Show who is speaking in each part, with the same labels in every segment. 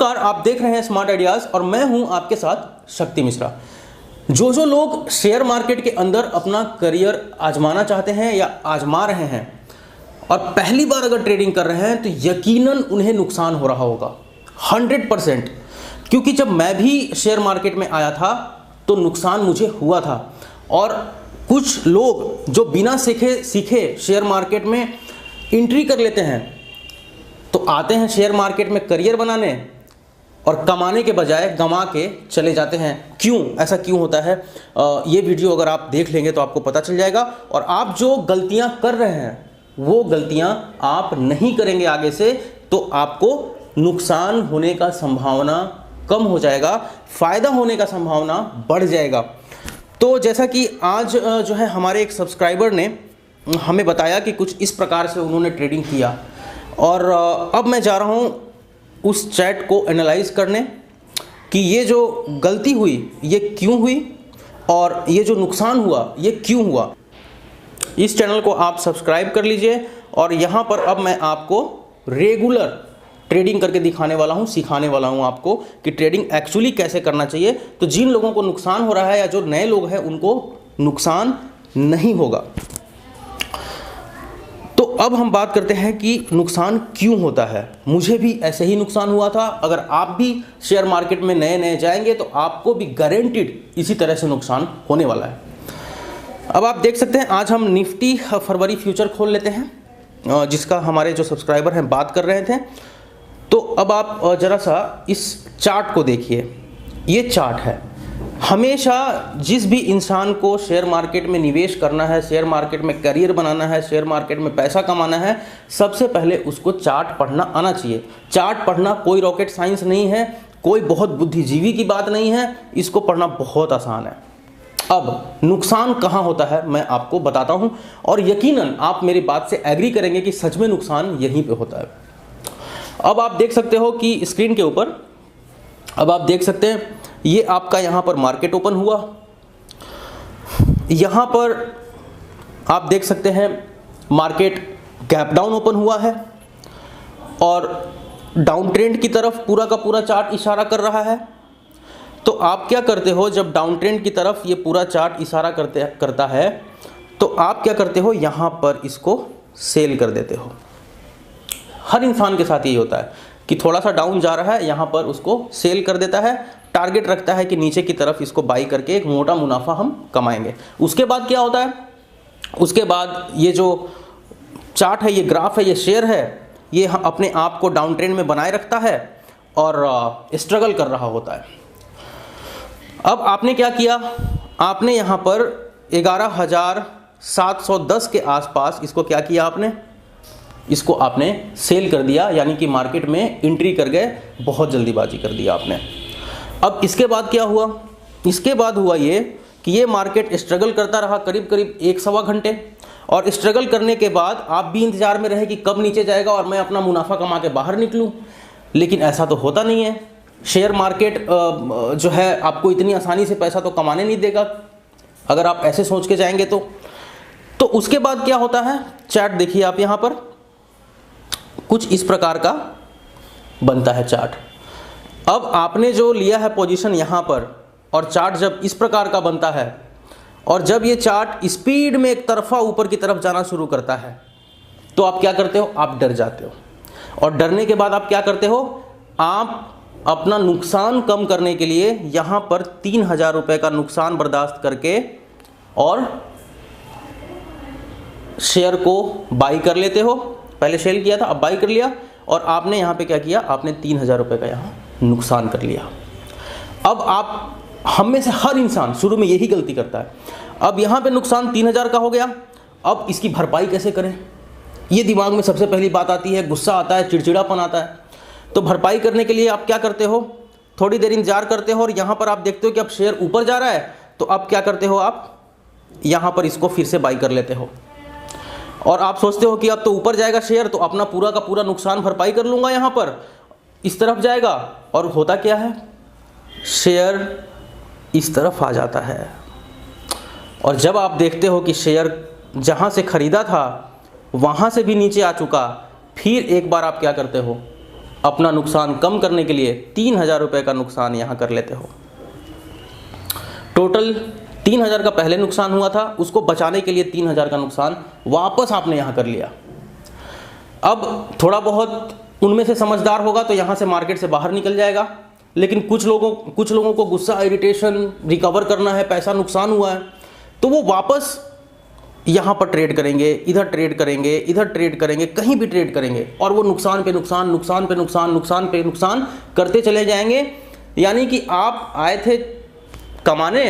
Speaker 1: नमस्कार, आप देख रहे हैं स्मार्ट आइडियाज और मैं हूं आपके साथ शक्ति मिश्रा। जो लोग शेयर मार्केट के अंदर अपना करियर आजमाना चाहते हैं या आजमा रहे हैं और पहली बार अगर ट्रेडिंग कर रहे हैं तो यकीनन उन्हें नुकसान हो रहा होगा 100%। क्योंकि जब मैं भी शेयर मार्केट में आया था तो नुकसान मुझे हुआ था। और कुछ लोग जो बिना सीखे शेयर मार्केट में एंट्री कर लेते हैं तो आते हैं शेयर मार्केट में करियर बनाने और कमाने के बजाय गंवा के चले जाते हैं। क्यों ऐसा क्यों होता है? ये वीडियो अगर आप देख लेंगे तो आपको पता चल जाएगा। और आप जो गलतियां कर रहे हैं वो गलतियां आप नहीं करेंगे आगे से, तो आपको नुकसान होने का संभावना कम हो जाएगा, फायदा होने का संभावना बढ़ जाएगा। तो जैसा कि आज जो है हमारे एक सब्सक्राइबर ने हमें बताया कि कुछ इस प्रकार से उन्होंने ट्रेडिंग किया, और अब मैं जा रहा हूँ उस चैट को एनालाइज करने कि ये जो गलती हुई ये क्यों हुई और ये जो नुकसान हुआ ये क्यों हुआ। इस चैनल को आप सब्सक्राइब कर लीजिए और यहाँ पर अब मैं आपको रेगुलर ट्रेडिंग करके दिखाने वाला हूँ, सिखाने वाला हूँ आपको कि ट्रेडिंग एक्चुअली कैसे करना चाहिए। तो जिन लोगों को नुकसान हो रहा है या जो नए लोग हैं उनको नुकसान नहीं होगा। तो अब हम बात करते हैं कि नुकसान क्यों होता है। मुझे भी ऐसे ही नुकसान हुआ था। अगर आप भी शेयर मार्केट में नए जाएंगे तो आपको भी गारंटीड इसी तरह से नुकसान होने वाला है। अब आप देख सकते हैं आज हम निफ्टी फरवरी फ्यूचर खोल लेते हैं, जिसका हमारे जो सब्सक्राइबर हैं बात कर रहे थे। तो अब आप जरा सा इस चार्ट को देखिए। ये चार्ट है। हमेशा जिस भी इंसान को शेयर मार्केट में निवेश करना है, शेयर मार्केट में करियर बनाना है, शेयर मार्केट में पैसा कमाना है, सबसे पहले उसको चार्ट पढ़ना आना चाहिए। चार्ट पढ़ना कोई रॉकेट साइंस नहीं है, कोई बहुत बुद्धिजीवी की बात नहीं है, इसको पढ़ना बहुत आसान है। अब नुकसान कहाँ होता है मैं आपको बताता हूँ, और यकीनन आप मेरी बात से एग्री करेंगे कि सच में नुकसान यहीं पे होता है। अब आप देख सकते हो कि स्क्रीन के ऊपर अब आप देख सकते हैं ये आपका यहाँ पर मार्केट ओपन हुआ। यहाँ पर आप देख सकते हैं मार्केट गैप डाउन ओपन हुआ है और डाउन ट्रेंड की तरफ पूरा का पूरा चार्ट इशारा कर रहा है। तो आप क्या करते हो, जब डाउन ट्रेंड की तरफ ये पूरा चार्ट इशारा करता है तो आप क्या करते हो, यहाँ पर इसको सेल कर देते हो। हर इंसान के साथ यही होता है कि थोड़ा सा डाउन जा रहा है, यहाँ पर उसको सेल कर देता है, टारगेट रखता है कि नीचे की तरफ इसको बाई करके एक मोटा मुनाफा हम कमाएंगे। उसके बाद क्या होता है, उसके बाद ये जो चार्ट है, ये ग्राफ है, ये शेयर है, ये अपने आप को डाउन ट्रेंड में बनाए रखता है और स्ट्रगल कर रहा होता है। अब आपने क्या किया, आपने यहाँ पर 11,710 के आसपास इसको क्या किया, आपने इसको आपने सेल कर दिया, यानी कि मार्केट में एंट्री कर गए, बहुत जल्दीबाजी कर दिया आपने। अब इसके बाद क्या हुआ, इसके बाद हुआ ये कि ये मार्केट स्ट्रगल करता रहा करीब 1-1.25 घंटे, और स्ट्रगल करने के बाद आप भी इंतजार में रहे कि कब नीचे जाएगा और मैं अपना मुनाफा कमा के बाहर निकलूं। लेकिन ऐसा तो होता नहीं है। शेयर मार्केट जो है आपको इतनी आसानी से पैसा तो कमाने नहीं देगा अगर आप ऐसे सोच के जाएंगे तो उसके बाद क्या होता है, चार्ट देखिए आप, यहाँ पर कुछ इस प्रकार का बनता है चार्ट। अब आपने जो लिया है पोजीशन यहाँ पर, और चार्ट जब इस प्रकार का बनता है और जब ये चार्ट स्पीड में एक तरफा ऊपर की तरफ जाना शुरू करता है तो आप क्या करते हो, आप डर जाते हो। और डरने के बाद आप क्या करते हो, आप अपना नुकसान कम करने के लिए यहाँ पर 3,000 रुपये का नुकसान बर्दाश्त करके और शेयर को बाई कर लेते हो। पहले सेल किया था, अब बाई कर लिया, और आपने यहाँ पे क्या किया, आपने 3,000 रुपये का यहाँ नुकसान कर लिया। अब आप, हम में से हर इंसान शुरू में यही गलती करता है। अब यहाँ पे नुकसान 3,000 का हो गया, अब इसकी भरपाई कैसे करें, ये दिमाग में सबसे पहली बात आती है। गुस्सा आता है, चिड़चिड़ापन आता है। तो भरपाई करने के लिए आप क्या करते हो, थोड़ी देर इंतजार करते हो, और यहाँ पर आप देखते हो कि अब शेयर ऊपर जा रहा है, तो आप क्या करते हो, आप यहाँ पर इसको फिर से बाई कर लेते हो। और आप सोचते हो कि अब तो ऊपर जाएगा शेयर तो अपना पूरा का पूरा नुकसान भरपाई कर लूँगा, यहाँ पर इस तरफ जाएगा, और होता क्या है, शेयर इस तरफ आ जाता है। और जब आप देखते हो कि शेयर जहाँ से ख़रीदा था वहाँ से भी नीचे आ चुका, फिर एक बार आप क्या करते हो, अपना नुकसान कम करने के लिए 3000 रुपये का नुकसान यहाँ कर लेते हो। टोटल 3000 का पहले नुकसान हुआ था, उसको बचाने के लिए 3000 का नुकसान वापस आपने यहाँ कर लिया। अब थोड़ा बहुत उनमें से समझदार होगा तो यहाँ से मार्केट से बाहर निकल जाएगा, लेकिन कुछ लोगों को गुस्सा, इरिटेशन, रिकवर करना है, पैसा नुकसान हुआ है, तो वो वापस यहाँ पर ट्रेड करेंगे, इधर ट्रेड करेंगे, इधर ट्रेड करेंगे, कहीं भी ट्रेड करेंगे, और वो नुकसान पे नुकसान, नुकसान पे नुकसान, नुकसान पे नुकसान करते चले जाएंगे। यानी कि आप आए थे कमाने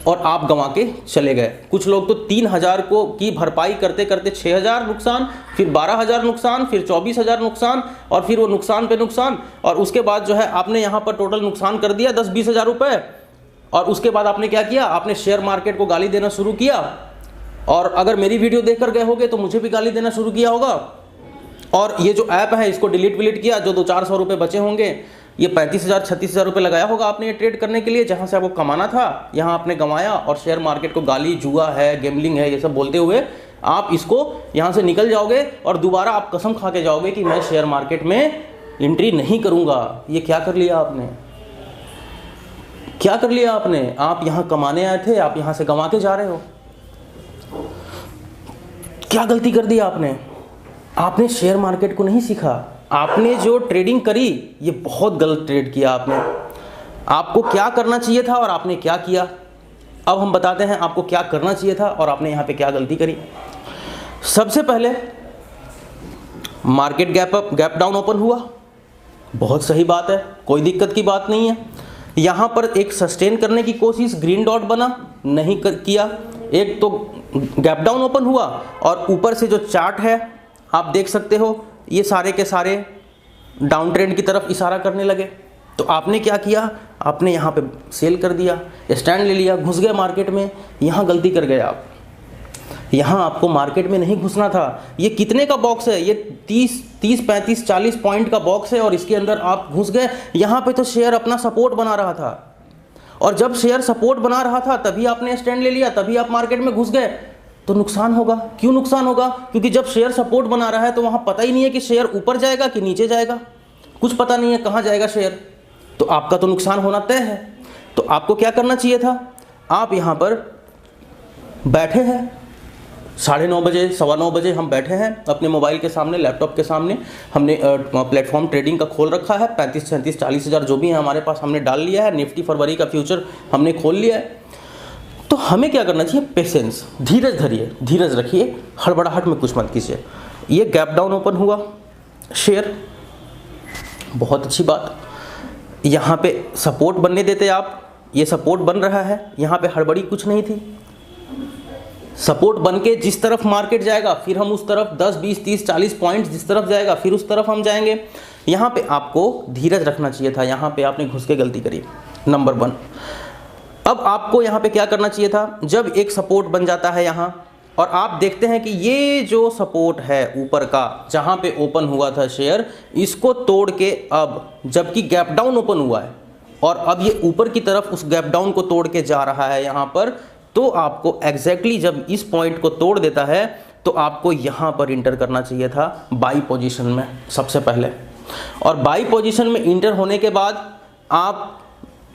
Speaker 1: और आप गंवा के चले गए। कुछ लोग तो 3000 को की भरपाई करते करते 6000 नुकसान, फिर 12000 नुकसान, फिर 24000 नुकसान, और फिर वो नुकसान पे नुकसान, और उसके बाद जो है आपने यहाँ पर टोटल नुकसान कर दिया 10-20 हज़ार रुपये। और उसके बाद आपने क्या किया, आपने शेयर मार्केट को गाली देना शुरू किया, और अगर मेरी वीडियो देखकर गए होगे तो मुझे भी गाली देना शुरू किया होगा। और ये जो ऐप है इसको डिलीट विलीट किया, जो 200-400 रुपये बचे होंगे, ये 35,000-36,000 रुपये लगाया होगा आपने ये ट्रेड करने के लिए, जहाँ से आपको कमाना था, यहाँ आपने कमाया, और शेयर मार्केट को गाली, जुआ है, गेमलिंग है, ये सब बोलते हुए आप इसको यहाँ से निकल जाओगे, और दोबारा आप कसम खा के जाओगे कि मैं शेयर मार्केट में एंट्री नहीं करूँगा। ये क्या कर लिया आपने, क्या कर लिया आपने? आप यहाँ कमाने आए थे, आप यहाँ से कमा के जा रहे हो। क्या गलती कर दी आपने? आपने शेयर मार्केट को नहीं सीखा, आपने जो ट्रेडिंग करी ये बहुत गलत ट्रेड किया आपने। आपको क्या करना चाहिए था और आपने क्या किया। अब हम बताते हैं आपको क्या करना चाहिए था और आपने यहाँ पे क्या गलती करी। सबसे पहले मार्केट गैप डाउन ओपन हुआ, बहुत सही बात है, कोई दिक्कत की बात नहीं है। यहाँ पर एक सस्टेन करने की कोशिश, ग्रीन डॉट बना, नहीं किया। एक तो गैप डाउन ओपन हुआ, और ऊपर से जो चार्ट है आप देख सकते हो, ये सारे के सारे डाउन ट्रेंड की तरफ इशारा करने लगे। तो आपने क्या किया, आपने यहाँ पे सेल कर दिया, स्टैंड ले लिया, घुस गए मार्केट में। यहाँ गलती कर गए आप, यहाँ आपको मार्केट में नहीं घुसना था। ये कितने का बॉक्स है, ये 30, 35, 40 पॉइंट का बॉक्स है, और इसके अंदर आप घुस गए। यहाँ पे तो शेयर अपना सपोर्ट बना रहा था, और जब शेयर सपोर्ट बना रहा था तभी आपने स्टैंड ले लिया, तभी आप मार्केट में घुस गए, तो नुकसान होगा। क्यों नुकसान होगा? क्योंकि जब शेयर सपोर्ट बना रहा है तो वहाँ पता ही नहीं है कि शेयर ऊपर जाएगा कि नीचे जाएगा, कुछ पता नहीं है कहाँ जाएगा शेयर, तो आपका तो नुकसान होना तय है। तो आपको क्या करना चाहिए था, आप यहाँ पर बैठे हैं 9:30 बजे, 9:15 बजे हम बैठे हैं अपने मोबाइल के सामने, लैपटॉप के सामने, हमने प्लेटफॉर्म ट्रेडिंग का खोल रखा है। 35, 37, 40 हज़ार जो भी है हमारे पास हमने डाल लिया है। निफ्टी फरवरी का फ्यूचर हमने खोल लिया है। तो हमें क्या करना चाहिए, पेशेंस, धीरज धरिए, धीरज रखिए, हड़बड़ाहट में कुछ मत कीजिए। ये गैप डाउन ओपन हुआ शेयर, बहुत अच्छी बात। यहाँ पे सपोर्ट बनने देते आप, ये सपोर्ट बन रहा है, यहाँ पे हड़बड़ी कुछ नहीं थी। सपोर्ट बन के जिस तरफ मार्केट जाएगा फिर हम उस तरफ 10, 20, 30, 40 पॉइंट्स जिस तरफ जाएगा फिर उस तरफ हम जाएंगे। यहाँ पे आपको धीरज रखना चाहिए था, यहाँ पे आपने घुस के गलती करी, नंबर 1। अब आपको यहाँ पे क्या करना चाहिए था, जब एक सपोर्ट बन जाता है यहाँ, और आप देखते हैं कि ये जो सपोर्ट है ऊपर का जहाँ पे ओपन हुआ था शेयर, इसको तोड़ के अब जबकि गैप डाउन ओपन हुआ है और अब ये ऊपर की तरफ उस गैप डाउन को तोड़ के जा रहा है यहाँ पर, तो आपको एग्जैक्टली जब इस पॉइंट को तोड़ देता है तो आपको यहाँ पर इंटर करना चाहिए था बाई पोजीशन में सबसे पहले। और बाई पोजीशन में इंटर होने के बाद आप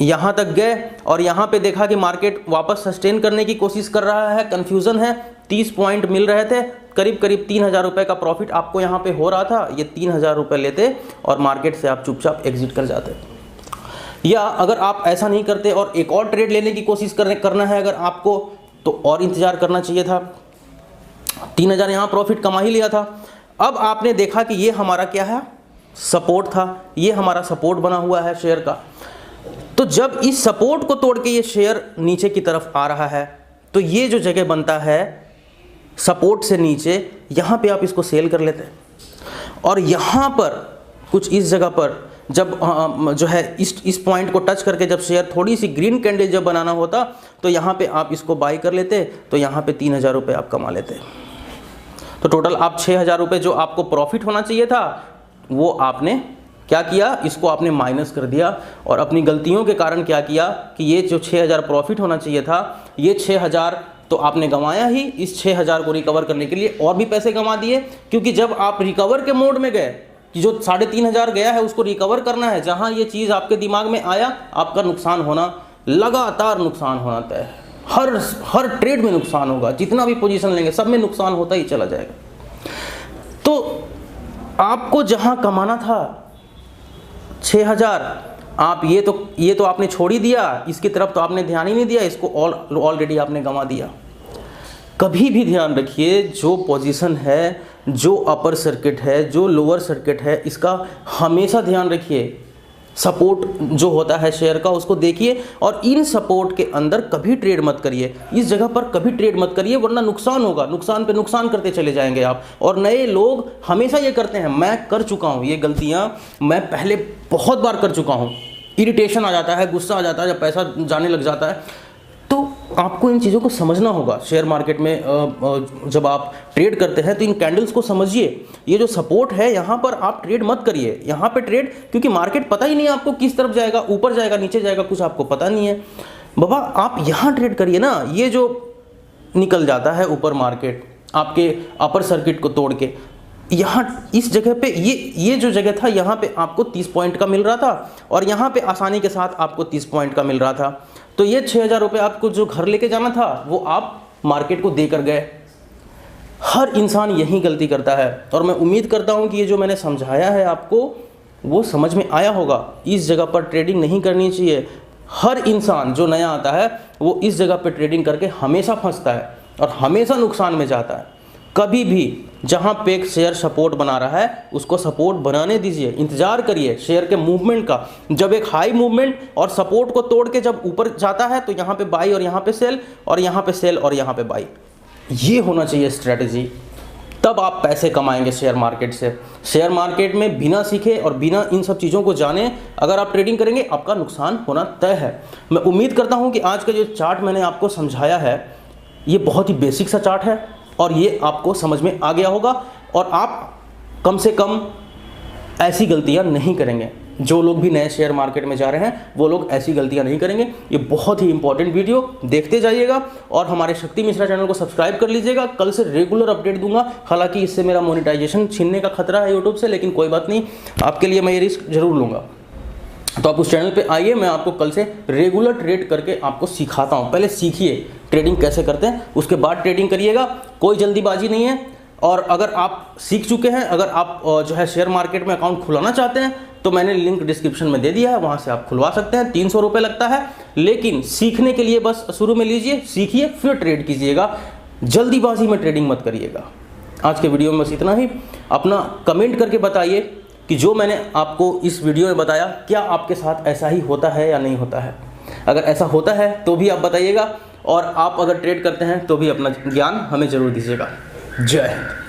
Speaker 1: यहाँ तक गए और यहाँ पे देखा कि मार्केट वापस सस्टेन करने की कोशिश कर रहा है, कन्फ्यूज़न है, 30 पॉइंट मिल रहे थे, करीब करीब 3000 रुपये का प्रॉफिट आपको यहाँ पे हो रहा था। ये 3000 रुपये लेते और मार्केट से आप चुपचाप एग्जिट कर जाते। या अगर आप ऐसा नहीं करते और एक और ट्रेड लेने की कोशिश करना है अगर आपको, तो और इंतज़ार करना चाहिए था। 3000 यहाँ प्रॉफिट कमा ही लिया था। अब आपने देखा कि ये हमारा क्या है, सपोर्ट था, ये हमारा सपोर्ट बना हुआ है शेयर का। तो जब इस सपोर्ट को तोड़ के ये शेयर नीचे की तरफ आ रहा है तो ये जो जगह बनता है सपोर्ट से नीचे, यहाँ पे आप इसको सेल कर लेते हैं। और यहाँ पर कुछ इस जगह पर जब जो है इस पॉइंट को टच करके जब शेयर थोड़ी सी ग्रीन कैंडल जब बनाना होता तो यहाँ पे आप इसको बाई कर लेते, तो यहाँ पे 3000 रुपये आप कमा लेते। तो टोटल आप 6000 रुपये जो आपको प्रॉफिट होना चाहिए था वो आपने क्या किया, इसको आपने माइनस कर दिया। और अपनी गलतियों के कारण क्या किया कि ये जो 6000 प्रॉफिट होना चाहिए था, ये 6000 तो आपने गंवाया ही। इस 6000 को रिकवर करने के लिए और भी पैसे गंवा दिए, क्योंकि जब आप रिकवर के मोड में गए कि जो 3,500 गया है उसको रिकवर करना है। जहां ये चीज़ आपके दिमाग में आया, आपका नुकसान होना, लगातार नुकसान होना तय है। हर ट्रेड में नुकसान होगा, जितना भी पोजीशन लेंगे सब में नुकसान होता ही चला जाएगा। तो आपको जहां कमाना था 6,000, आप ये तो आपने छोड़ ही दिया, इसकी तरफ तो आपने ध्यान ही नहीं दिया, इसको ऑलरेडी आपने गंवा दिया। कभी भी ध्यान रखिए, जो पोजीशन है, जो अपर सर्किट है, जो लोअर सर्किट है, इसका हमेशा ध्यान रखिए। सपोर्ट जो होता है शेयर का उसको देखिए, और इन सपोर्ट के अंदर कभी ट्रेड मत करिए, इस जगह पर कभी ट्रेड मत करिए, वरना नुकसान होगा, नुकसान पे नुकसान करते चले जाएंगे आप। और नए लोग हमेशा ये करते हैं, मैं कर चुका हूँ ये गलतियाँ, मैं पहले बहुत बार कर चुका हूँ। इरिटेशन आ जाता है, गुस्सा आ जाता है, जब पैसा जाने लग जाता है। तो आपको इन चीज़ों को समझना होगा। शेयर मार्केट में जब आप ट्रेड करते हैं तो इन कैंडल्स को समझिए। ये जो सपोर्ट है यहाँ पर आप ट्रेड मत करिए, यहाँ पे ट्रेड, क्योंकि मार्केट पता ही नहीं आपको किस तरफ जाएगा, ऊपर जाएगा, नीचे जाएगा, कुछ आपको पता नहीं है। बाबा आप यहाँ ट्रेड करिए ना। ये जो निकल जाता है ऊपर मार्केट आपके अपर सर्किट को तोड़ के, यहाँ इस जगह पे ये जो जगह था, यहाँ पे आपको 30 पॉइंट का मिल रहा था, और यहाँ पे आसानी के साथ आपको 30 पॉइंट का मिल रहा था। तो ये 6,000 रुपये आपको जो घर लेके जाना था वो आप मार्केट को देकर गए। हर इंसान यही गलती करता है, और मैं उम्मीद करता हूँ कि ये जो मैंने समझाया है आपको वो समझ में आया होगा। इस जगह पर ट्रेडिंग नहीं करनी चाहिए। हर इंसान जो नया आता है वो इस जगह पर ट्रेडिंग करके हमेशा फंसता है और हमेशा नुकसान में जाता है। कभी भी जहां पे एक शेयर सपोर्ट बना रहा है उसको सपोर्ट बनाने दीजिए, इंतजार करिए शेयर के मूवमेंट का। जब एक हाई मूवमेंट और सपोर्ट को तोड़ के जब ऊपर जाता है तो यहाँ पे बाई और यहाँ पे सेल, और यहाँ पे सेल और यहाँ पे बाई, ये होना चाहिए स्ट्रेटजी। तब आप पैसे कमाएंगे शेयर मार्केट से। शेयर मार्केट में बिना सीखे और बिना इन सब चीज़ों को जाने अगर आप ट्रेडिंग करेंगे आपका नुकसान होना तय है। मैं उम्मीद करता हूँ कि आज का जो चार्ट मैंने आपको समझाया है ये बहुत ही बेसिक सा चार्ट है, और ये आपको समझ में आ गया होगा, और आप कम से कम ऐसी गलतियां नहीं करेंगे। जो लोग भी नए शेयर मार्केट में जा रहे हैं वो लोग ऐसी गलतियां नहीं करेंगे। ये बहुत ही इंपॉर्टेंट वीडियो देखते जाइएगा, और हमारे शक्ति मिश्रा चैनल को सब्सक्राइब कर लीजिएगा। कल से रेगुलर अपडेट दूंगा। हालांकि इससे मेरा मोनेटाइजेशन छीनने का खतरा है यूट्यूब से, लेकिन कोई बात नहीं, आपके लिए मैं ये रिस्क जरूर लूँगा। तो आप उस चैनल पे आइए, मैं आपको कल से रेगुलर ट्रेड करके आपको सिखाता हूँ। पहले सीखिए ट्रेडिंग कैसे करते हैं, उसके बाद ट्रेडिंग करिएगा। कोई जल्दीबाजी नहीं है। और अगर आप सीख चुके हैं, अगर आप जो है शेयर मार्केट में अकाउंट खुलाना चाहते हैं तो मैंने लिंक डिस्क्रिप्शन में दे दिया है, वहाँ से आप खुलवा सकते हैं। 300 रुपये लगता है, लेकिन सीखने के लिए बस शुरू में लीजिए, सीखिए, फिर ट्रेड कीजिएगा। जल्दीबाजी में ट्रेडिंग मत करिएगा। आज के वीडियो में बस इतना ही। अपना कमेंट करके बताइए कि जो मैंने आपको इस वीडियो में बताया क्या आपके साथ ऐसा ही होता है या नहीं होता है। अगर ऐसा होता है तो भी आप बताइएगा, और आप अगर ट्रेड करते हैं तो भी अपना ज्ञान हमें जरूर दीजिएगा। जय हिंद।